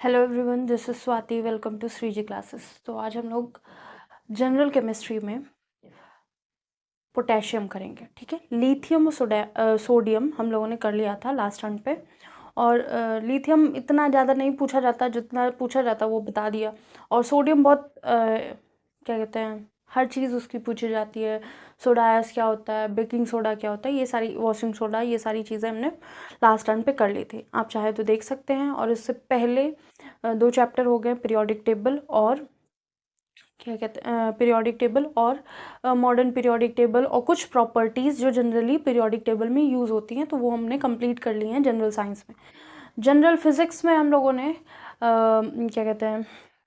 Hello everyone, this is Swati. Welcome to Shriji classes. तो आज हम लोग जनरल केमिस्ट्री में पोटेशियम करेंगे। ठीक है, लिथियम और सोडियम हम लोगों ने कर लिया था लास्ट टर्म पे। और लिथियम इतना ज़्यादा नहीं पूछा जाता, जितना पूछा जाता वो बता दिया। और सोडियम बहुत क्या कहते हैं, हर चीज़ उसकी पूछी जाती है। सोडा ऐश क्या होता है, बेकिंग सोडा क्या होता है, ये सारी, वॉशिंग सोडा, ये सारी चीज़ें हमने लास्ट टर्म पे कर ली थी। आप चाहे तो देख सकते हैं। और इससे पहले दो चैप्टर हो गए, पीरियोडिक टेबल और क्या कहते हैं, पीरियोडिक टेबल और मॉडर्न पीरियोडिक टेबल, और कुछ प्रॉपर्टीज़ जो जनरली पीरियोडिक टेबल में यूज़ होती हैं, तो वो हमने कंप्लीट कर ली हैं जनरल साइंस में। जनरल फिजिक्स में हम लोगों ने क्या कहते हैं,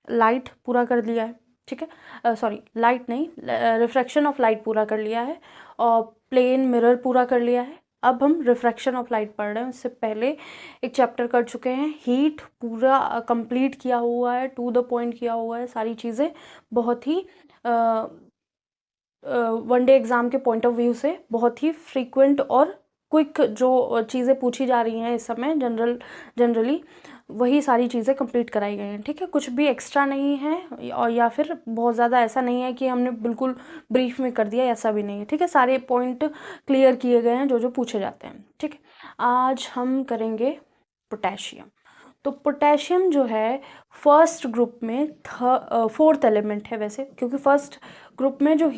लाइट पूरा कर लिया है। ठीक है, सॉरी, लाइट नहीं, रिफ्रैक्शन ऑफ लाइट पूरा कर लिया है, और प्लेन मिरर पूरा कर लिया है। अब हम रिफ्रैक्शन ऑफ लाइट पढ़ रहे हैं। उससे पहले एक चैप्टर कर चुके हैं, हीट पूरा कंप्लीट किया हुआ है, टू द पॉइंट किया हुआ है। सारी चीज़ें बहुत ही वनडे एग्ज़ाम के पॉइंट ऑफ व्यू से बहुत ही फ्रीक्वेंट और क्विक जो चीज़ें पूछी जा रही हैं इस समय जनरली वही सारी चीज़ें कंप्लीट कराई गई हैं। ठीक है, कुछ भी एक्स्ट्रा नहीं है, और या फिर बहुत ज़्यादा ऐसा नहीं है कि हमने बिल्कुल ब्रीफ में कर दिया, ऐसा भी नहीं है। ठीक है, सारे पॉइंट क्लियर किए गए हैं जो जो पूछे जाते हैं। ठीक है, आज हम करेंगे पोटेशियम। तो पोटेशियम जो है फर्स्ट ग्रुप में फोर्थ एलिमेंट है वैसे, क्योंकि फर्स्ट ग्रुप में जो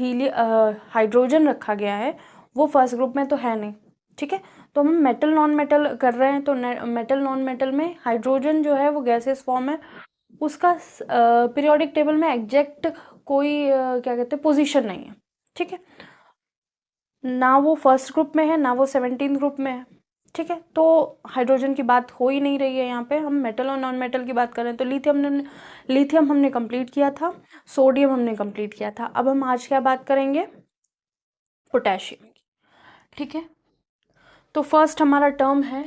हाइड्रोजन रखा गया है वो फर्स्ट ग्रुप में तो है नहीं। ठीक है, तो हम मेटल नॉन मेटल कर रहे हैं, तो मेटल नॉन मेटल में हाइड्रोजन जो है वो गैसेस फॉर्म है। उसका पीरियोडिक टेबल में एग्जैक्ट कोई क्या कहते हैं पोजीशन नहीं है। ठीक है, ना वो फर्स्ट ग्रुप में है, ना वो 17 ग्रुप में है। ठीक है, तो हाइड्रोजन की बात हो ही नहीं रही है यहाँ पे, हम मेटल और नॉन मेटल की बात करें। तो लिथियम हमने कंप्लीट किया था, सोडियम हमने कंप्लीट किया था। अब हम आज क्या बात करेंगे, पोटेशियम की। ठीक है, तो फर्स्ट हमारा टर्म है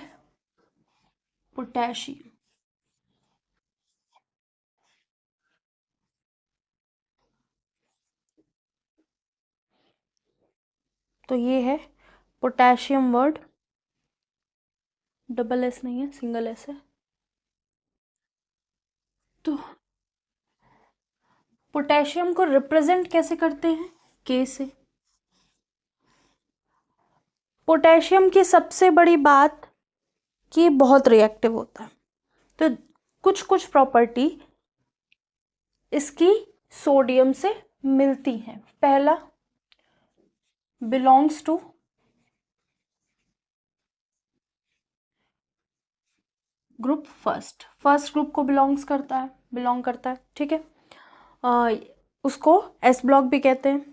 पोटेशियम। तो ये है पोटेशियम वर्ड, डबल एस नहीं है, सिंगल एस है। तो पोटेशियम को रिप्रेजेंट कैसे करते हैं, के से। पोटेशियम की सबसे बड़ी बात कि बहुत रिएक्टिव होता है। तो कुछ कुछ प्रॉपर्टी इसकी सोडियम से मिलती हैं। पहला, belongs to group first group को बिलोंग करता है। ठीक है, उसको एस ब्लॉक भी कहते हैं,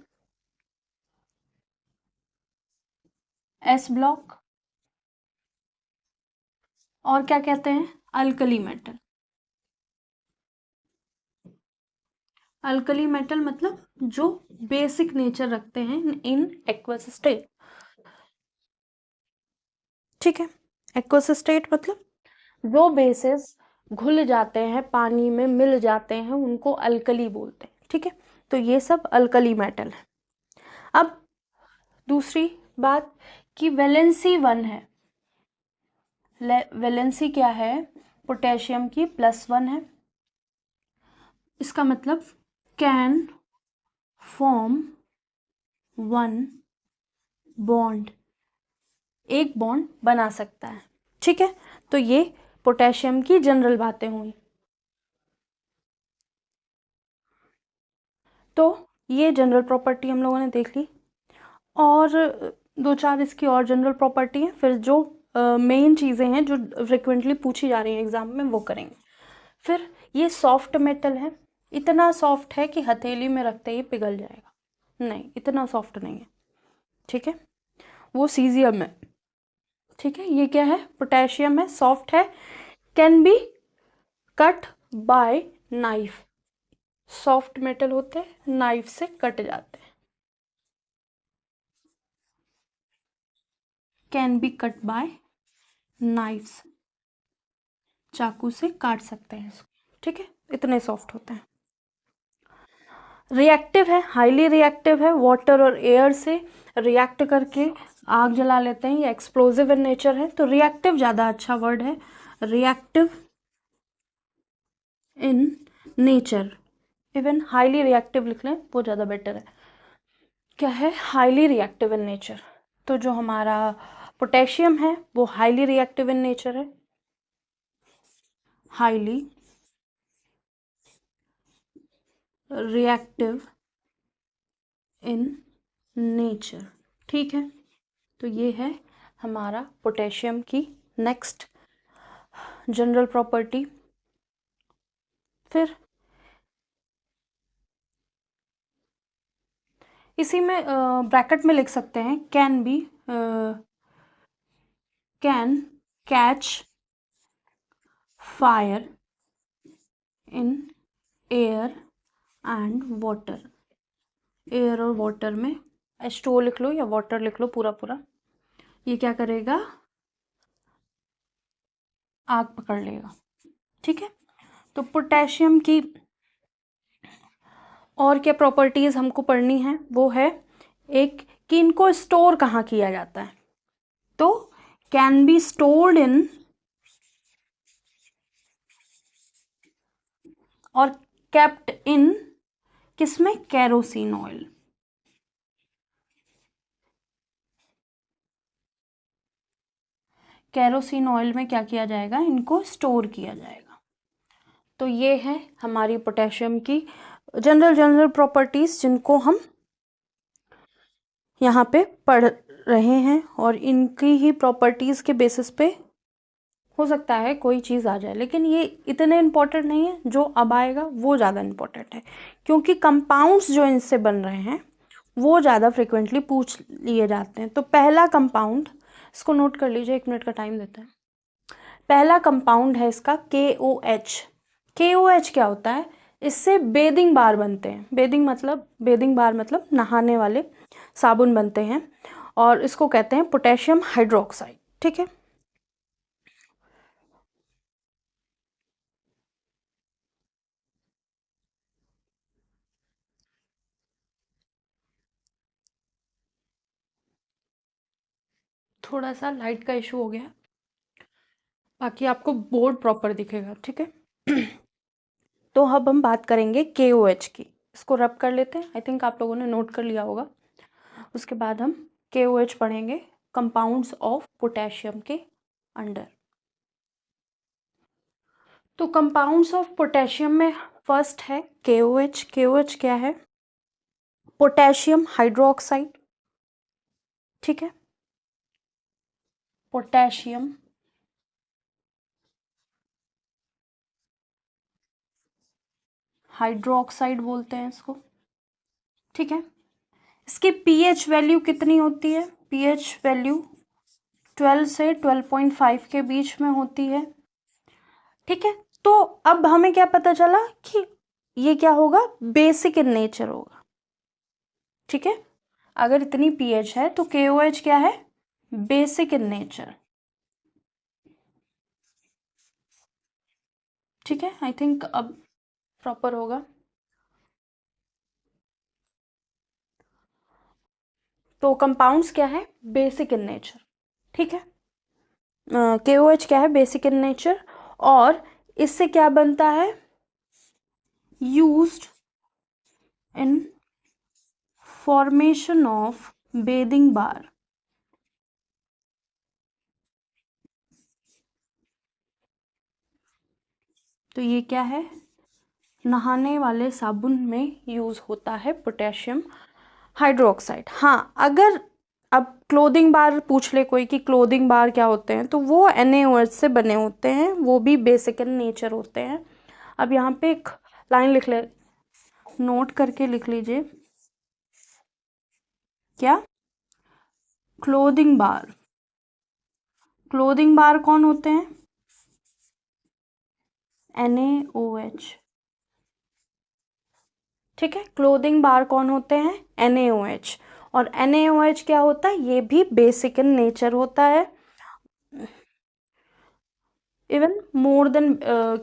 एस ब्लॉक। और क्या कहते हैं, अल्कली मेटल। अल्कली मेटल मतलब जो बेसिक नेचर रखते हैं इन एक्वस स्टेट। ठीक है, एक्वस स्टेट मतलब जो बेसिस घुल जाते हैं, पानी में मिल जाते हैं, उनको अल्कली बोलते हैं। ठीक है, तो ये सब अल्कली मेटल है। अब दूसरी बात कि वैलेंसी 1 है। वैलेंसी क्या है, पोटेशियम की +1 है। इसका मतलब कैन फॉर्म 1 बॉन्ड, एक बॉन्ड बना सकता है। ठीक है, तो ये पोटेशियम की जनरल बातें हुई। तो ये जनरल प्रॉपर्टी हम लोगों ने देख ली, और दो चार इसकी और जनरल प्रॉपर्टी हैं। फिर जो मेन चीज़ें हैं जो फ्रिक्वेंटली पूछी जा रही हैं एग्जाम में, वो करेंगे। फिर ये सॉफ्ट मेटल है, इतना सॉफ्ट है कि हथेली में रखते ही पिघल जाएगा। नहीं, इतना सॉफ्ट नहीं है। ठीक है, वो सीजियम है। ठीक है, ये क्या है, पोटेशियम है, सॉफ्ट है, can be cut by knife. Soft metal होते हैं, नाइफ से कट जाते हैं, can be cut by knifes, चाकू से काट सकते हैं इसको। ठीक है, इतने सॉफ्ट होते हैं। रिएक्टिव है, हाईली रिएक्टिव है, वाटर और एयर से रिएक्ट करके आग जला लेते हैं, ये एक्सप्लोजिव इन नेचर है। तो रिएक्टिव ज़्यादा अच्छा वर्ड है, reactive in nature. Even highly reactive लिख लें, वो ज़्यादा बेटर है। क्या है? Highly reactive in nature. तो जो हमारा पोटेशियम है वो हाईली रिएक्टिव इन नेचर है, हाईली रिएक्टिव इन नेचर। ठीक है, तो ये है हमारा पोटेशियम की नेक्स्ट जनरल प्रॉपर्टी। फिर इसी में ब्रैकेट में लिख सकते हैं can be, can catch fire in air and water. Air और वाटर में H2O लिख लो या वाटर लिख लो पूरा पूरा। ये क्या करेगा? आग पकड़ लेगा। ठीक है, तो पोटेशियम की और क्या प्रॉपर्टीज हमको पढ़नी है, वो है एक कि इनको स्टोर कहाँ किया जाता है। तो कैन बी स्टोर्ड इन और केप्ट इन किसमें? Kerosene oil. केरोसिन ऑयल में क्या किया जाएगा? इनको स्टोर किया जाएगा। तो ये है हमारी पोटेशियम की जनरल प्रॉपर्टीज जिनको हम यहाँ पे पढ़ रहे हैं, और इनकी ही प्रॉपर्टीज के बेसिस पे हो सकता है कोई चीज़ आ जाए, लेकिन ये इतने इम्पोर्टेंट नहीं है। जो अब आएगा वो ज़्यादा इम्पोर्टेंट है, क्योंकि कंपाउंड्स जो इनसे बन रहे हैं वो ज़्यादा फ्रिक्वेंटली पूछ लिए जाते हैं। तो पहला कंपाउंड, इसको नोट कर लीजिए, 1 मिनट का टाइम देते हैं। पहला कंपाउंड है इसका KOH। KOH क्या होता है? इससे बेदिंग बार बनते हैं। बेदिंग बार मतलब नहाने वाले साबुन बनते हैं, और इसको कहते हैं पोटेशियम हाइड्रोक्साइड। ठीक है, थोड़ा सा लाइट का इशू हो गया, बाकी आपको बोर्ड प्रॉपर दिखेगा। ठीक है तो अब हम बात करेंगे KOH की। इसको रब कर लेते हैं, आई थिंक आप लोगों ने नोट कर लिया होगा। उसके बाद हम KOH पढ़ेंगे कंपाउंड्स ऑफ पोटेशियम के अंडर। तो कंपाउंड्स ऑफ पोटेशियम में फर्स्ट है KOH। KOH क्या है? Potassium hydroxide. ठीक है, पोटेशियम हाइड्रोक्साइड बोलते हैं इसको। ठीक है, इसकी pH वैल्यू कितनी होती है? pH वैल्यू 12 से 12.5 के बीच में होती है। ठीक है, तो अब हमें क्या पता चला कि ये क्या होगा? बेसिक इन नेचर होगा। ठीक है, अगर इतनी pH है तो KOH क्या है? Basic in nature. ठीक है, आई थिंक अब प्रॉपर होगा। तो कंपाउंड्स क्या है? Basic in nature. ठीक है, KOH क्या है? बेसिक इन नेचर, और इससे क्या बनता है? Used in formation of bathing बार। तो ये क्या है? नहाने वाले साबुन में यूज होता है पोटेशियम हाइड्रोक्साइड। हाँ, अगर अब क्लोथिंग बार पूछ ले कोई कि क्लोथिंग बार क्या होते हैं, तो वो NaOH से बने होते हैं, वो भी बेसिक इन नेचर होते हैं। अब यहाँ पे एक लाइन लिख ले, नोट करके लिख लीजिए। क्या? क्लोथिंग बार। क्लोथिंग बार कौन होते हैं? NaOH। ठीक है, क्लोथिंग बार कौन होते हैं? NaOH। और NaOH क्या होता है? ये भी बेसिक इन नेचर होता है, इवन मोर देन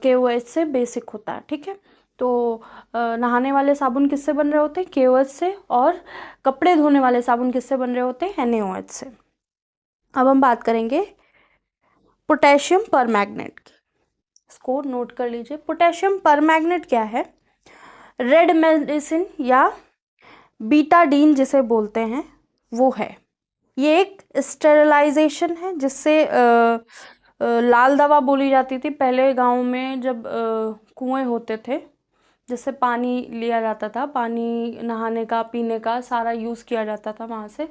KOH से बेसिक होता है। ठीक है, तो नहाने वाले साबुन किससे बन रहे होते हैं? KOH से, और कपड़े धोने वाले साबुन किससे बन रहे होते हैं? NaOH से। अब हम बात करेंगे पोटेशियम पर मैग्नेट की। इसको नोट कर लीजिए। पोटेशियम परमैंगनेट क्या है? रेड मेडिसिन या बीटाडीन जिसे बोलते हैं वो है। ये एक स्टेरिलाइजेशन है जिससे लाल दवा बोली जाती थी पहले गांव में, जब कुएं होते थे जिससे पानी लिया जाता था, पानी नहाने का पीने का सारा यूज़ किया जाता था वहाँ से।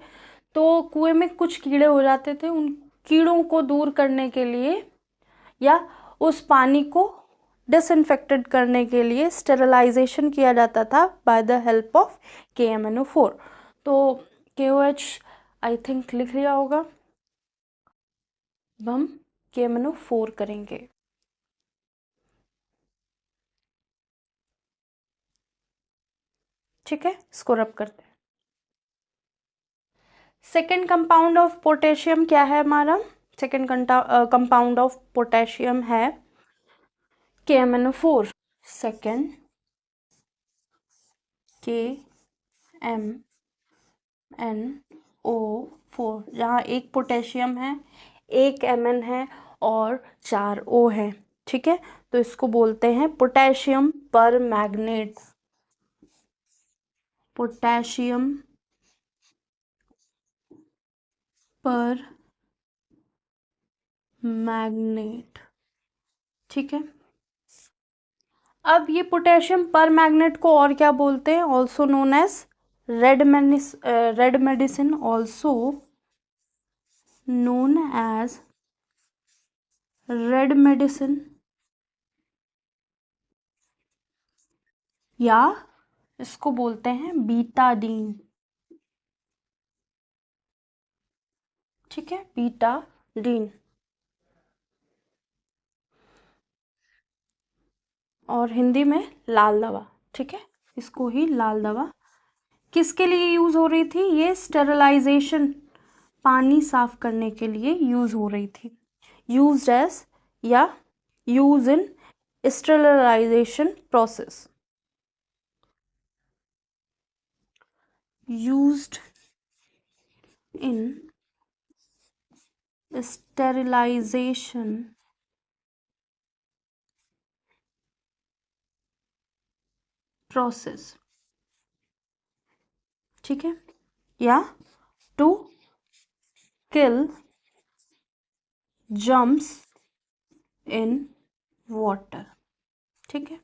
तो कुएं में कुछ कीड़े हो जाते थे, उन कीड़ों को दूर करने के लिए या उस पानी को डिसइंफेक्टेड करने के लिए स्टेरिलाइजेशन किया जाता था by the help of KMnO4। तो KOH आई थिंक लिख लिया होगा। अब हम KMnO4 करेंगे। ठीक है, इसको रब करते हैं। सेकेंड कंपाउंड ऑफ पोटेशियम क्या है हमारा? सेकेंड कंपाउंड ऑफ पोटेशियम है KMnO4। सेकेंड KMnO4, जहाँ एक पोटेशियम है, एक Mn है और 4 O है। ठीक है, तो इसको बोलते हैं पोटेशियम परमैंगनेट। Potassium permanganate. ठीक है, अब ये पोटेशियम परमैंगनेट को और क्या बोलते हैं? Also known as red medicine, also known as red medicine, या इसको बोलते हैं बीटाडीन। ठीक है, बीटाडीन। और हिंदी में लाल दवा। ठीक है, इसको ही लाल दवा किसके लिए यूज हो रही थी? ये स्टेरिलाइजेशन, पानी साफ करने के लिए यूज हो रही थी। यूज्ड एज या use in sterilisation process, used in sterilization process। ठीक है, या to kill germs in water। ठीक है,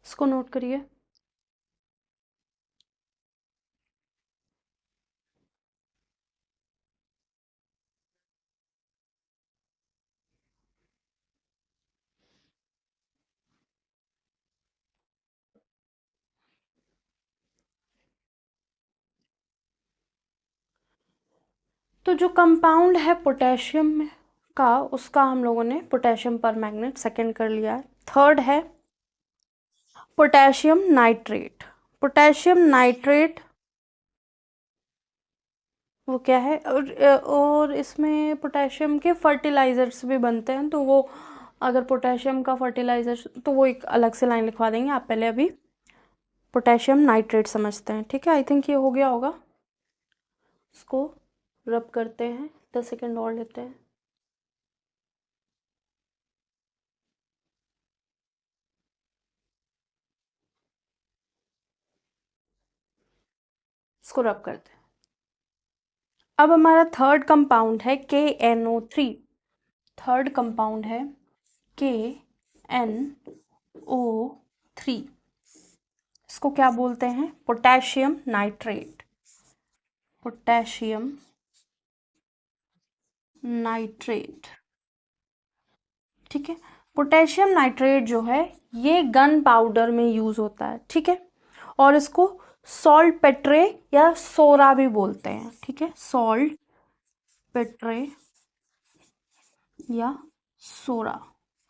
इसको नोट करिए। तो जो कंपाउंड है पोटेशियम में का, उसका हम लोगों ने पोटेशियम परमैंगनेट सेकेंड कर लिया है। थर्ड है पोटेशियम नाइट्रेट। पोटेशियम नाइट्रेट वो क्या है? और इसमें पोटेशियम के फर्टिलाइजर्स भी बनते हैं, तो वो अगर पोटेशियम का फर्टिलाइजर, तो वो एक अलग से लाइन लिखवा देंगे। आप पहले अभी पोटेशियम नाइट्रेट समझते हैं। ठीक है, आई थिंक ये हो गया होगा। इसको रब करते हैं, 10 सेकेंड और लेते हैं। इसको रब करते हैं। अब हमारा थर्ड कंपाउंड है KNO3। थर्ड कंपाउंड है KNO3। इसको क्या बोलते हैं? Potassium nitrate. Potassium nitrate. ठीक है, पोटेशियम नाइट्रेट जो है ये गन पाउडर में यूज होता है। ठीक है, और इसको सॉल्ट पेट्रे या सोरा भी बोलते हैं। ठीक है, सॉल्ट पेट्रे या सोरा,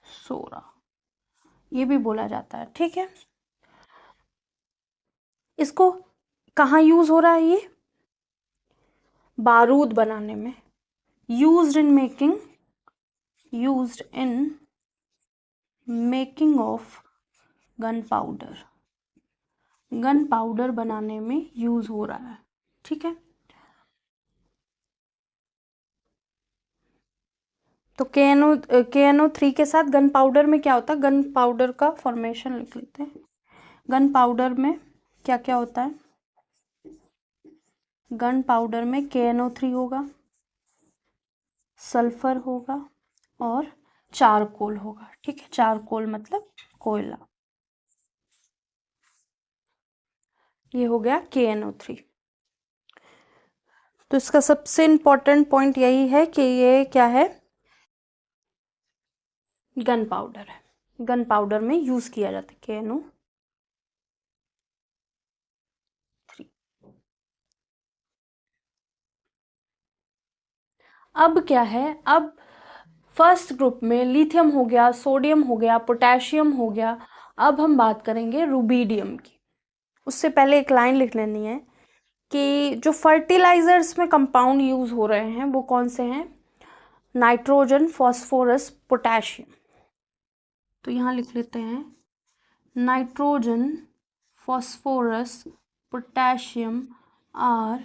सोरा ये भी बोला जाता है। ठीक है, इसको कहाँ यूज हो रहा है? ये बारूद बनाने में, used in making of gun powder. Gun powder बनाने में यूज हो रहा है। ठीक है, तो KNO3 के साथ गन पाउडर में क्या होता है, गन पाउडर का फॉर्मेशन लिख लेते हैं। गन पाउडर में क्या क्या होता है, गन पाउडर में KNO3 होगा, सल्फर होगा और चारकोल होगा। ठीक है, चारकोल मतलब कोयला। ये हो गया KNO3। तो इसका सबसे इम्पोर्टेंट पॉइंट यही है कि ये क्या है, गन पाउडर है, गन पाउडर में यूज किया जाता है KNO3। अब क्या है, अब फर्स्ट ग्रुप में लिथियम हो गया, सोडियम हो गया, पोटेशियम हो गया। अब हम बात करेंगे रुबीडियम की। उससे पहले एक लाइन लिख लेनी है कि जो फर्टिलाइजर्स में कंपाउंड यूज हो रहे हैं वो कौन से हैं, नाइट्रोजन, फॉस्फोरस, पोटेशियम। तो यहाँ लिख लेते हैं nitrogen, phosphorus, potassium are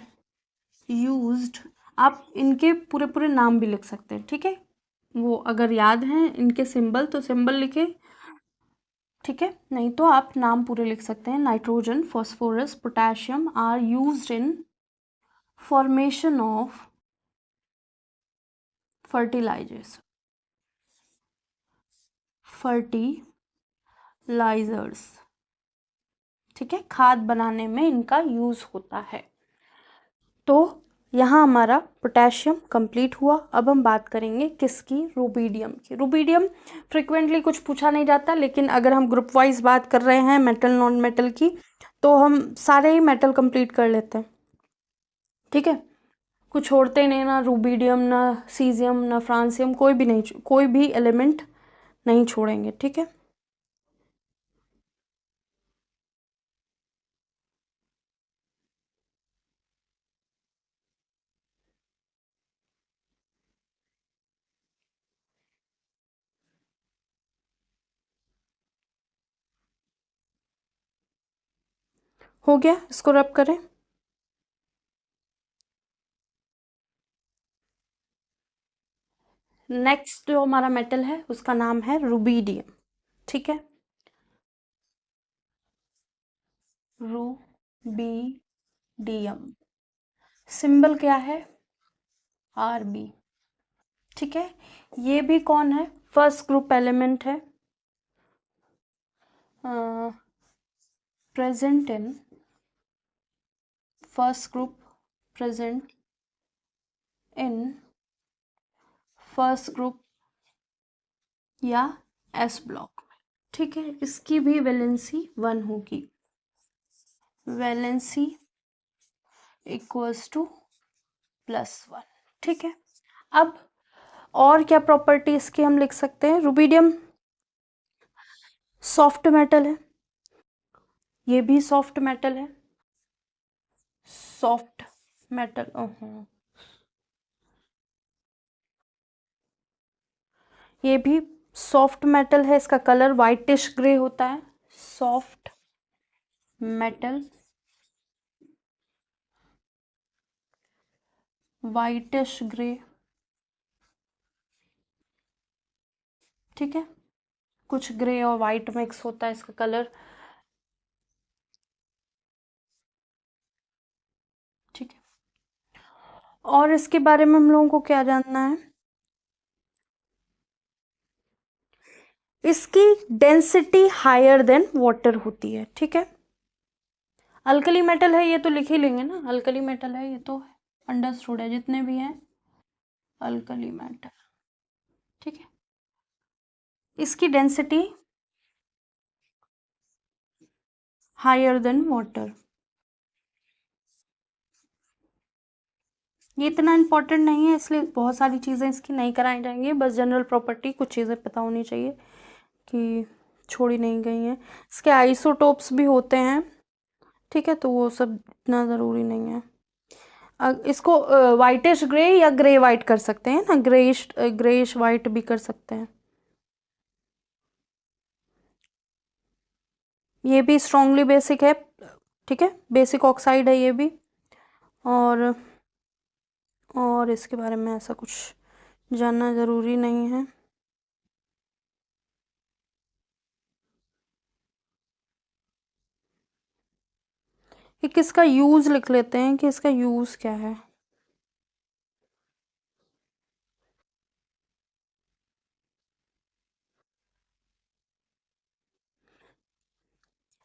used. आप इनके पूरे पूरे नाम भी लिख सकते हैं, ठीक है, वो अगर याद हैं इनके सिंबल तो सिंबल लिखे, ठीक है, नहीं तो आप नाम पूरे लिख सकते हैं। Nitrogen, phosphorus, potassium are used in formation of fertilisers, fertilisers, ठीक है, खाद बनाने में इनका यूज होता है। तो यहाँ हमारा पोटेशियम कंप्लीट हुआ। अब हम बात करेंगे किसकी, रुबीडियम की। रुबीडियम फ्रिक्वेंटली कुछ पूछा नहीं जाता, लेकिन अगर हम ग्रुप वाइज बात कर रहे हैं मेटल नॉन मेटल की, तो हम सारे ही मेटल कंप्लीट कर लेते हैं, ठीक है, कुछ छोड़ते ही नहीं, ना रुबीडियम, ना सीजियम, ना फ्रांसियम, कोई भी नहीं, कोई भी एलिमेंट नहीं छोड़ेंगे, ठीक है। हो गया, इसको रब करें। नेक्स्ट जो हमारा मेटल है उसका नाम है रुबीडियम, ठीक है, रुबीडियम, सिंबल क्या है, RB, ठीक है। ये भी कौन है, फर्स्ट ग्रुप एलिमेंट है, present in first group, present in first group या S ब्लॉक में, ठीक है। इसकी भी वैलेंसी 1 होगी, वैलेंसी इक्वल्स टू +1, ठीक है। अब और क्या प्रॉपर्टी इसकी हम लिख सकते हैं, रुबीडियम सॉफ्ट मेटल है, ये भी सॉफ्ट मेटल है, सॉफ्ट मेटल, ये भी सॉफ्ट मेटल है, इसका कलर वाइटिश ग्रे होता है, सॉफ्ट मेटल, वाइटिश ग्रे, ठीक है, कुछ ग्रे और वाइट मिक्स होता है इसका कलर, ठीक है। और इसके बारे में हम लोगों को क्या जानना है, इसकी डेंसिटी हायर देन वाटर होती है, ठीक है। अल्कली मेटल है ये तो लिख ही लेंगे ना, अल्कली मेटल है, ये तो अंडरस्टूड है, जितने भी हैं अल्कली मेटल, ठीक है। इसकी डेंसिटी हायर देन वाटर, ये इतना इम्पोर्टेंट नहीं है, इसलिए बहुत सारी चीज़ें इसकी नहीं कराई जाएंगी, बस जनरल प्रॉपर्टी कुछ चीज़ें पता होनी चाहिए कि छोड़ी नहीं गई हैं। इसके आइसोटोप्स भी होते हैं, ठीक है, तो वो सब इतना ज़रूरी नहीं है। इसको वाइटिश ग्रे या ग्रे वाइट कर सकते हैं ना, ग्रेइश वाइट भी कर सकते हैं। ये भी स्ट्रांगली बेसिक है, ठीक है, बेसिक ऑक्साइड है ये भी। और इसके बारे में ऐसा कुछ जानना ज़रूरी नहीं है। ये किसका यूज़ लिख लेते हैं कि इसका यूज़ क्या है।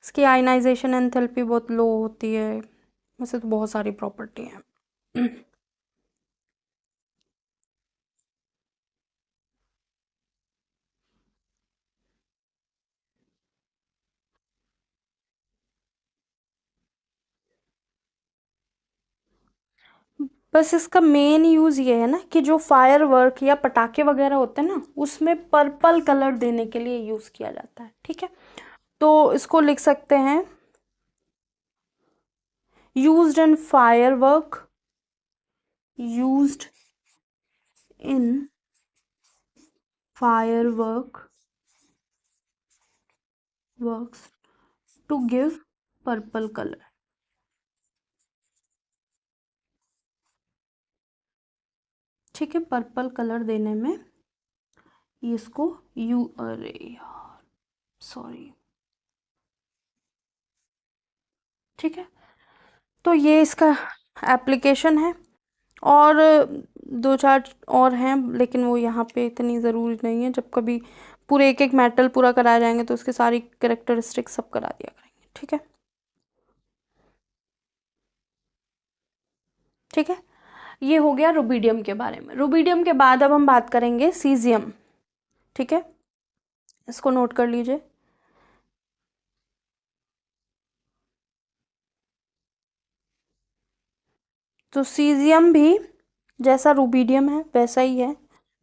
इसकी आयनाइजेशन एंथैल्पी बहुत लो होती है। वैसे तो बहुत सारी प्रॉपर्टी हैं। बस इसका मेन यूज़ ये है ना कि जो फायर वर्क या पटाखे वगैरह होते हैं ना, उसमें पर्पल कलर देने के लिए यूज़ किया जाता है। ठीक है, तो इसको लिख सकते हैं used in firework, used in fireworks to give purple colour. ठीक है, पर्पल कलर देने में इसको अरे यार, सॉरी। ठीक है, तो ये इसका एप्लीकेशन है। और दो चार और हैं, लेकिन वो यहाँ पे इतनी ज़रूरी नहीं है। जब कभी पूरे एक एक मेटल पूरा कराए जाएंगे तो उसकी सारी कैरेक्टरिस्टिक्स सब करा दिया करेंगे। ठीक है, ठीक है, ये हो गया रुबीडियम के बारे में। रुबीडियम के बाद अब हम बात करेंगे सीजियम। ठीक है, इसको नोट कर लीजिए। तो सीजियम भी जैसा रुबीडियम है वैसा ही है,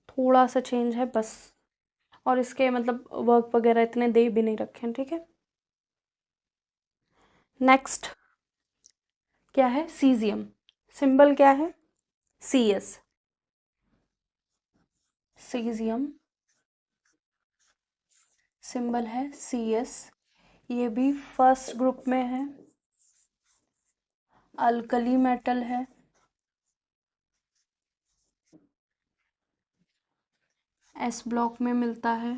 थोड़ा सा चेंज है बस। और इसके मतलब वर्क वगैरह इतने दे भी नहीं रखे हैं। ठीक है, नेक्स्ट क्या है, सीजियम। सिंबल क्या है, सी एस। सीजियम सिंबल है सी एस। ये भी फर्स्ट ग्रुप में है, अल्कली मेटल है। एस ब्लॉक में मिलता है।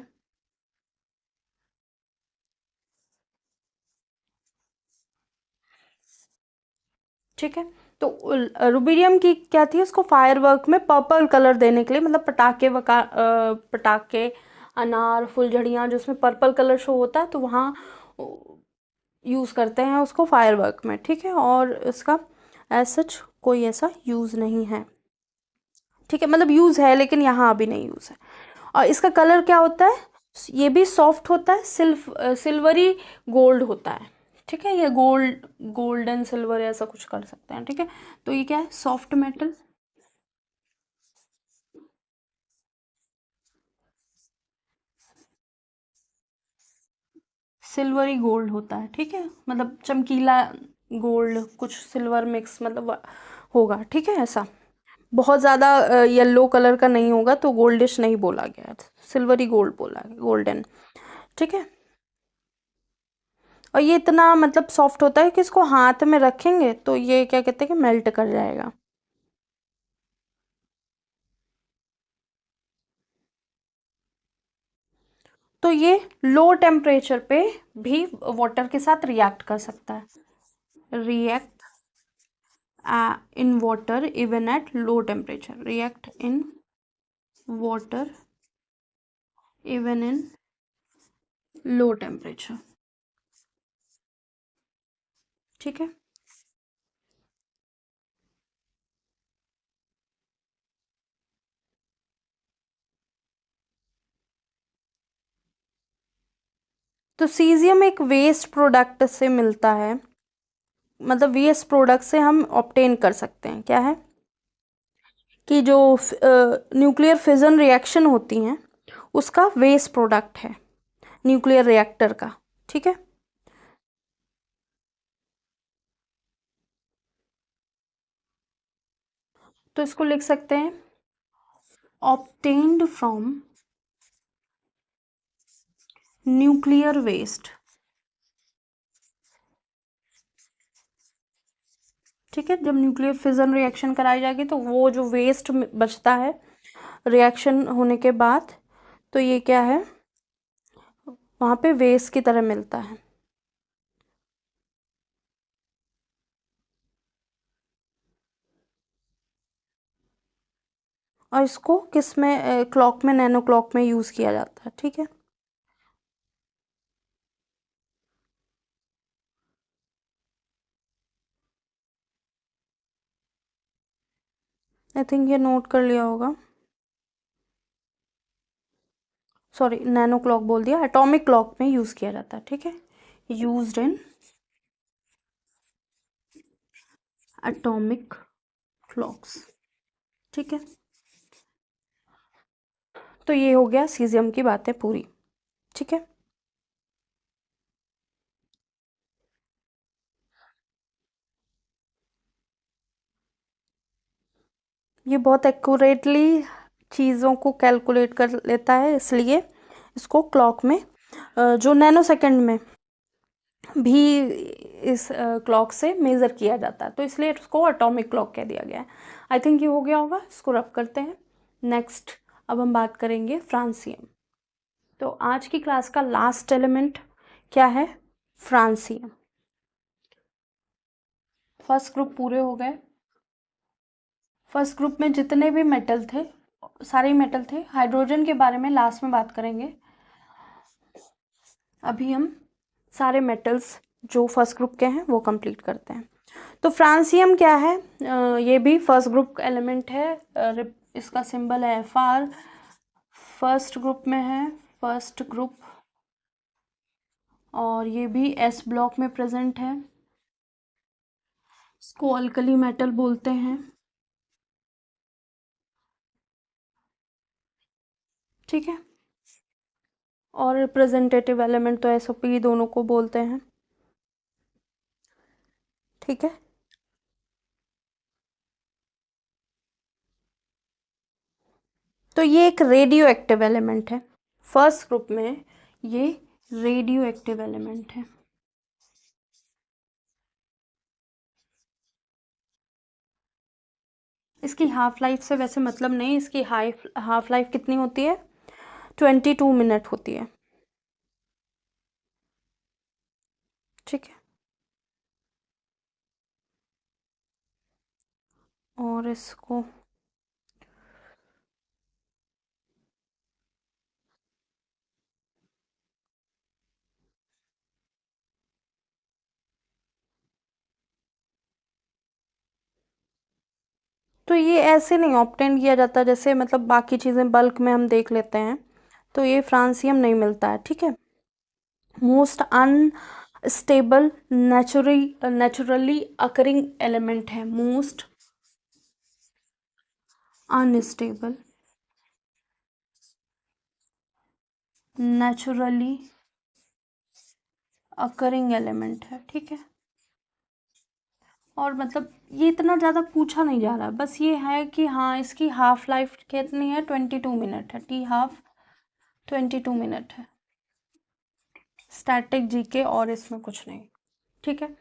ठीक है, तो रुबिडियम की क्या थी, उसको फायरवर्क में पर्पल कलर देने के लिए, मतलब पटाखे, अनार, फुलझड़ियाँ जो उसमें पर्पल कलर शो होता है, तो वहाँ यूज़ करते हैं उसको फायरवर्क में। ठीक है, और इसका एज सच कोई ऐसा यूज़ नहीं है। ठीक है, मतलब यूज़ है लेकिन यहाँ अभी नहीं यूज़ है। और इसका कलर क्या होता है, ये भी सॉफ्ट होता है, सिल्वरी गोल्ड होता है। ठीक है, ये गोल्डन सिल्वर ऐसा कुछ कर सकते हैं। ठीक है, तो ये क्या है, सॉफ्ट मेटल, सिल्वरी गोल्ड होता है। ठीक है, मतलब चमकीला गोल्ड, कुछ सिल्वर मिक्स मतलब होगा। ठीक है, ऐसा बहुत ज़्यादा येलो कलर का नहीं होगा, तो गोल्डिश नहीं बोला गया, सिल्वरी गोल्ड बोला गया, गोल्डन। ठीक है, और ये इतना मतलब सॉफ्ट होता है कि इसको हाथ में रखेंगे तो ये क्या कहते हैं कि मेल्ट कर जाएगा। तो ये लो टेम्परेचर पे भी वाटर के साथ रिएक्ट कर सकता है। React in water even at low temperature, react in water even in low temperature. ठीक है, तो सीजियम एक वेस्ट प्रोडक्ट से मिलता है, मतलब वेस्ट प्रोडक्ट से हम ऑब्टेन कर सकते हैं। क्या है कि जो न्यूक्लियर फिजन रिएक्शन होती हैं उसका वेस्ट प्रोडक्ट है न्यूक्लियर रिएक्टर का। ठीक है, तो इसको लिख सकते हैं ऑब्टेन्ड फ्रॉम न्यूक्लियर वेस्ट। ठीक है, जब न्यूक्लियर फिजन रिएक्शन कराई जाएगी तो वो जो वेस्ट बचता है रिएक्शन होने के बाद, तो ये क्या है, वहाँ पे वेस्ट की तरह मिलता है। और इसको किस में, क्लॉक में, नैनो क्लॉक में यूज़ किया जाता है। ठीक है, आई थिंक ये नोट कर लिया होगा। सॉरी, नैनो क्लॉक बोल दिया, एटॉमिक क्लॉक में यूज़ किया जाता है। ठीक है, यूज्ड इन एटॉमिक क्लॉक्स। ठीक है, तो ये हो गया सीजियम की बातें पूरी। ठीक है, ये बहुत एक्यूरेटली चीज़ों को कैलकुलेट कर लेता है, इसलिए इसको क्लॉक में, जो नैनो सेकंड में भी इस क्लॉक से मेज़र किया जाता है, तो इसलिए इसको एटॉमिक क्लॉक कह दिया गया है। आई थिंक ये हो गया होगा, इसको रब करते हैं। नेक्स्ट, अब हम बात करेंगे फ्रांसियम। तो आज की क्लास का लास्ट एलिमेंट क्या है, फ्रांसियम। फर्स्ट ग्रुप पूरे हो गए। फर्स्ट ग्रुप में जितने भी मेटल थे, सारे मेटल थे। हाइड्रोजन के बारे में लास्ट में बात करेंगे। अभी हम सारे मेटल्स जो फर्स्ट ग्रुप के हैं वो कंप्लीट करते हैं। तो फ्रांसियम क्या है, ये भी फर्स्ट ग्रुप एलिमेंट है। इसका सिंबल है Fr। फर्स्ट ग्रुप में है, फर्स्ट ग्रुप, और ये भी S ब्लॉक में प्रेजेंट है। इसको अल्कली मेटल बोलते हैं। ठीक है, और रिप्रेजेंटेटिव एलिमेंट तो SO2 दोनों को बोलते हैं। ठीक है, तो ये एक रेडियो एक्टिव एलिमेंट है। फर्स्ट ग्रुप में ये रेडियो एक्टिव एलिमेंट है। इसकी हाफ लाइफ से वैसे मतलब नहीं, इसकी हाफ लाइफ कितनी होती है, 22 मिनट होती है। ठीक है, और इसको तो ये ऐसे नहीं ऑब्टेन किया जाता, जैसे मतलब बाकी चीज़ें बल्क में हम देख लेते हैं, तो ये फ्रांसियम नहीं मिलता है। ठीक है, most unstable naturally occurring element है। Most unstable naturally occurring element है। ठीक है, और मतलब ये इतना ज़्यादा पूछा नहीं जा रहा, बस ये है कि हाँ इसकी हाफ लाइफ कितनी है, 22 मिनट है। टी हाफ 22 मिनट है। स्टैटिक जीके और इसमें कुछ नहीं। ठीक है,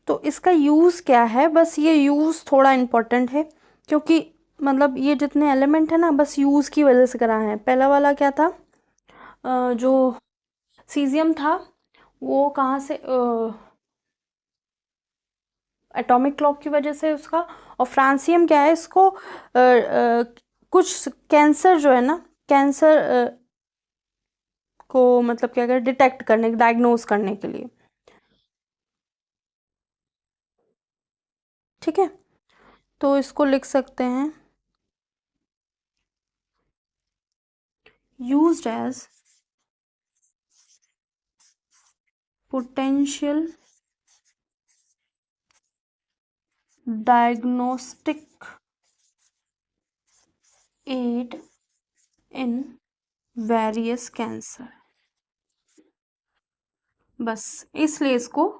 तो इसका यूज़ क्या है, बस ये यूज़ थोड़ा इम्पोर्टेंट है, क्योंकि मतलब ये जितने एलिमेंट है ना, बस यूज़ की वजह से करा है। पहला वाला क्या था, जो सीजियम था वो कहाँ से, एटॉमिक क्लॉक की वजह से उसका। और फ्रांसियम क्या है, इसको कुछ कैंसर जो है ना, कैंसर को मतलब क्या करें, डिटेक्ट करने, डायग्नोज करने के लिए। ठीक है, तो इसको लिख सकते हैं, used as potential diagnostic aid in various cancer. बस इसलिए इसको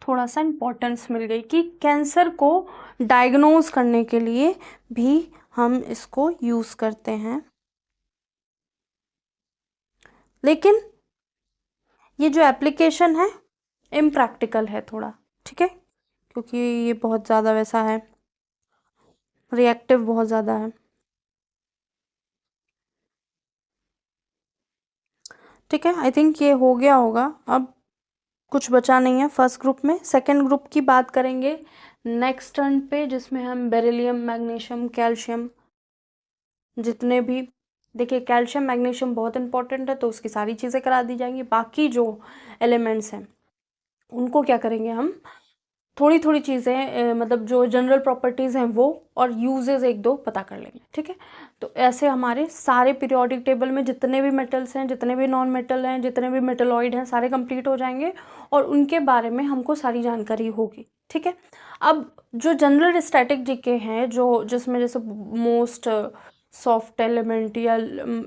थोड़ा सा इम्पोर्टेंस मिल गई कि कैंसर को डायग्नोज करने के लिए भी हम इसको यूज़ करते हैं। लेकिन ये जो एप्लीकेशन है इम्प्रैक्टिकल है थोड़ा, ठीक है, क्योंकि ये बहुत ज़्यादा वैसा है, रिएक्टिव बहुत ज़्यादा है। ठीक है, आई थिंक ये हो गया होगा, अब कुछ बचा नहीं है फर्स्ट ग्रुप में। सेकंड ग्रुप की बात करेंगे नेक्स्ट टर्न पे, जिसमें हम बेरिलियम, मैग्नीशियम, कैल्शियम, जितने भी, देखिए कैल्शियम मैग्नीशियम बहुत इंपॉर्टेंट है तो उसकी सारी चीज़ें करा दी जाएंगी। बाकी जो एलिमेंट्स हैं उनको क्या करेंगे हम, थोड़ी थोड़ी चीज़ें मतलब जो जनरल प्रॉपर्टीज़ हैं वो, और यूजेस एक दो पता कर लेंगे, ठीक है। तो ऐसे हमारे सारे पीरियोडिक टेबल में जितने भी मेटल्स हैं, जितने भी नॉन मेटल हैं, जितने भी मेटलॉइड हैं, सारे कंप्लीट हो जाएंगे और उनके बारे में हमको सारी जानकारी होगी, ठीक है। अब जो जनरल स्टैटिक जीके हैं, जो जिसमें जैसे मोस्ट सॉफ्ट एलिमेंट या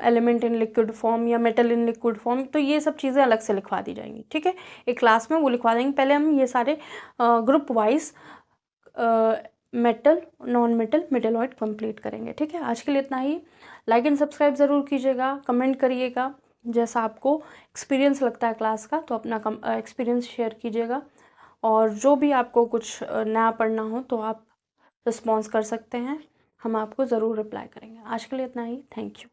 एलिमेंट इन लिक्विड फॉर्म या मेटल इन लिक्विड फॉर्म, तो ये सब चीज़ें अलग से लिखवा दी जाएंगी, ठीक है। एक क्लास में वो लिखवा देंगे। पहले हम ये सारे group wise metal, non metal, metalloid complete करेंगे, ठीक है। आज के लिए इतना ही। लाइक एंड सब्सक्राइब ज़रूर कीजिएगा, कमेंट करिएगा जैसा आपको एक्सपीरियंस लगता है क्लास का, तो अपना एक्सपीरियंस शेयर कीजिएगा। और जो भी आपको कुछ नया पढ़ना हो तो आप रिस्पॉन्स कर सकते हैं, हम आपको ज़रूर रिप्लाई करेंगे। आज के लिए इतना ही, थैंक यू।